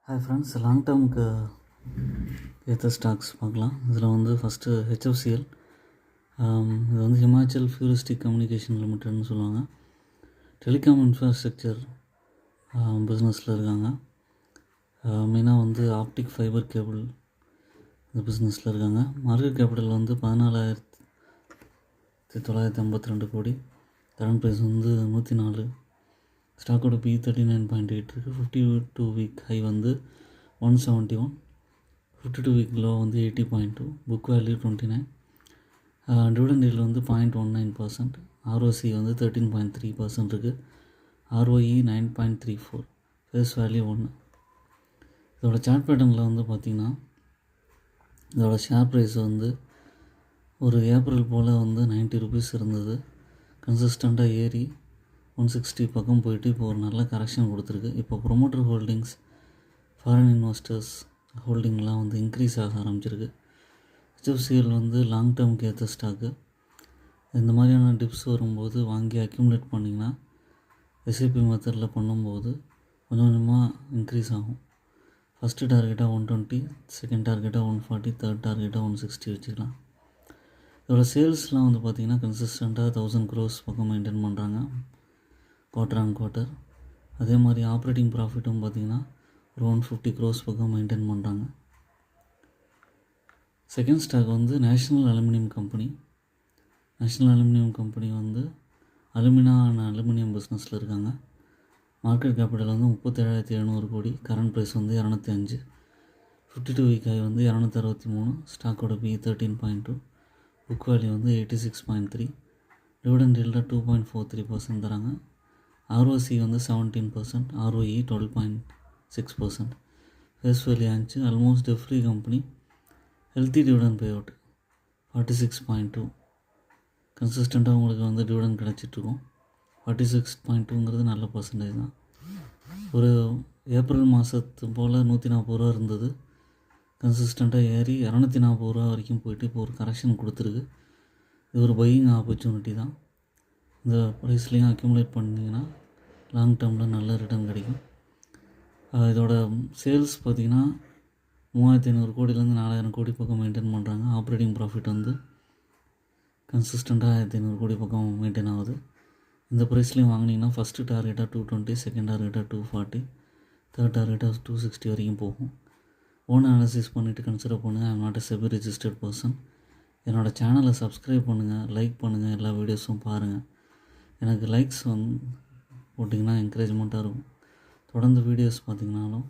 Hi friends, long டேர்முக்கு ஏற்ற stocks பார்க்கலாம். இதில் வந்து ஃபஸ்ட்டு ஹெச்எஃப்சிஎல். இது வந்து ஹிமாச்சல் ஃபியூரிஸ்டிக் கம்யூனிகேஷன் லிமிட்டட்னு சொல்லுவாங்க. டெலிகாம் இன்ஃப்ராஸ்ட்ரக்சர் பிஸ்னஸில் இருக்காங்க. மெயினாக வந்து ஆப்டிக் ஃபைபர் கேபிள் இந்த பிஸ்னஸில் இருக்காங்க. மார்க்கெட் கேபிட்டல் வந்து 14,952 கோடி. கரண்ட் ப்ரைஸ் வந்து 104. ஸ்டாக்கோட பி 39.8 இருக்குது. 52 வீக் ஹை வந்து 171, 52 வீக் லோ வந்து 80.2, புக் வேல்யூ 29. டிவிடெண்ட் yield வந்து 0.19%, ஆர்ஓசி வந்து 13.3% இருக்குது. ROE 9.34, face value 1. இதோட சார்ட் பேட்டர்னில் வந்து பார்த்திங்கன்னா இதோட ஷேர் ப்ரைஸ் வந்து ஒரு ஏப்ரல் போல் வந்து 90 rupees இருந்தது. கன்சிஸ்டண்ட்டாக ஏறி 160 பக்கம் போயிட்டு இப்போ ஒரு நல்ல கரெக்ஷன் கொடுத்துருக்கு. இப்போ ப்ரொமோட்டர் ஹோல்டிங்ஸ், ஃபாரின் இன்வெஸ்டர்ஸ் ஹோல்டிங்லாம் வந்து இன்க்ரீஸ் ஆக ஆரம்பிச்சிருக்கு. ஹெச்எஃப்சிஎல் வந்து லாங் டேர்முக்கு ஏற்ற ஸ்டாக்கு. இந்த மாதிரியான டிப்ஸ் வரும்போது வாங்கி அக்யூமுலேட் பண்ணிங்கன்னா எஸ்ஐபி மெத்தடில் பண்ணும்போது கொஞ்சம் கொஞ்சமாக இன்க்ரீஸ் ஆகும். ஃபஸ்ட்டு டார்கெட்டாக 120, செகண்ட் டார்கெட்டாக 140, தேர்ட் டார்கெட்டாக 160 வச்சுக்கலாம். இதோட சேல்ஸ்லாம் வந்து பார்த்திங்கன்னா கன்சிஸ்டண்ட்டாக 1000 crores பக்கம் மெயின்டைன் பண்ணுறாங்க குவார்ட்டர் ஆன் குவார்ட்டர். அதே மாதிரி ஆப்ரேட்டிங் ப்ராஃபிட்டும் பார்த்திங்கன்னா ஒரு 150 crores பக்கம் மெயின்டைன் பண்ணுறாங்க. செகண்ட் ஸ்டாக் வந்து national aluminium company. National aluminium company வந்து அலுமினியம் பிஸ்னஸில் இருக்காங்க. மார்க்கெட் கேபிட்டல் வந்து 37,700 கோடி. கரண்ட் ப்ரைஸ் வந்து 205. 52 வீக் ஹை வந்து 263. ஸ்டாக்கோட பி 13.2, புக் வேல்யூ வந்து 86.3. டிவிடெண்ட் yield 2.43% தராங்க. ஆர்ஓசி வந்து 17%, ஆர்ஓஇ 12.6%. ஃபேஸ் வேல்யூ ஆச்சு almost free company. Healthy dividend pay out 46.2. கன்சிஸ்டண்ட்டாக உங்களுக்கு வந்து டிவிடெண்ட் கிடச்சிட்ருக்கும். 46.2ங்கிறது நல்ல பர்சன்டேஜ் தான். ஒரு ஏப்ரல் மாதத்து போல் 140 ரூபா இருந்தது. கன்சிஸ்டண்ட்டாக ஏறி 240 ரூபா வரைக்கும் போயிட்டு இப்போ ஒரு கரெக்ஷன் கொடுத்துருக்கு. இது ஒரு பையிங் ஆப்பர்ச்சுனிட்டி தான். இந்த ப்ரைஸ்லேயும் அக்யூமுலேட் பண்ணிங்கன்னா லாங் டேர்மில் நல்ல ரிட்டர்ன் கிடைக்கும். இதோட சேல்ஸ் பார்த்திங்கன்னா 3,500 கோடியிலேருந்து 4,000 கோடி பக்கம் மெயின்டைன் பண்ணுறாங்க. ஆப்ரேட்டிங் ப்ராஃபிட் வந்து கன்சிஸ்டண்ட்டாக 1,500 கோடி பக்கம் மெயின்டைன் ஆகுது. இந்த ப்ரைஸ்லேயும் வாங்கினீங்கன்னா ஃபஸ்ட்டு டார்கெட்டாக 220, செகண்ட் டார்கெட்டாக 240, தேர்ட் டார்கெட்டாக 260 வரைக்கும் போகும். ஓன் அனாலிசிஸ் பண்ணிவிட்டு கன்சிடர் பண்ணுங்கள். I am not a SEBI registered person. என்னோடய சேனலை சப்ஸ்கிரைப் பண்ணுங்கள், லைக் பண்ணுங்கள், எல்லா வீடியோஸும் பாருங்கள். எனக்கு லைக்ஸ் வந்து போட்டிங்கன்னா என்கரேஜ்மெண்ட்டாக இருக்கும். தொடர்ந்து வீடியோஸ் பார்த்திங்கனாலும்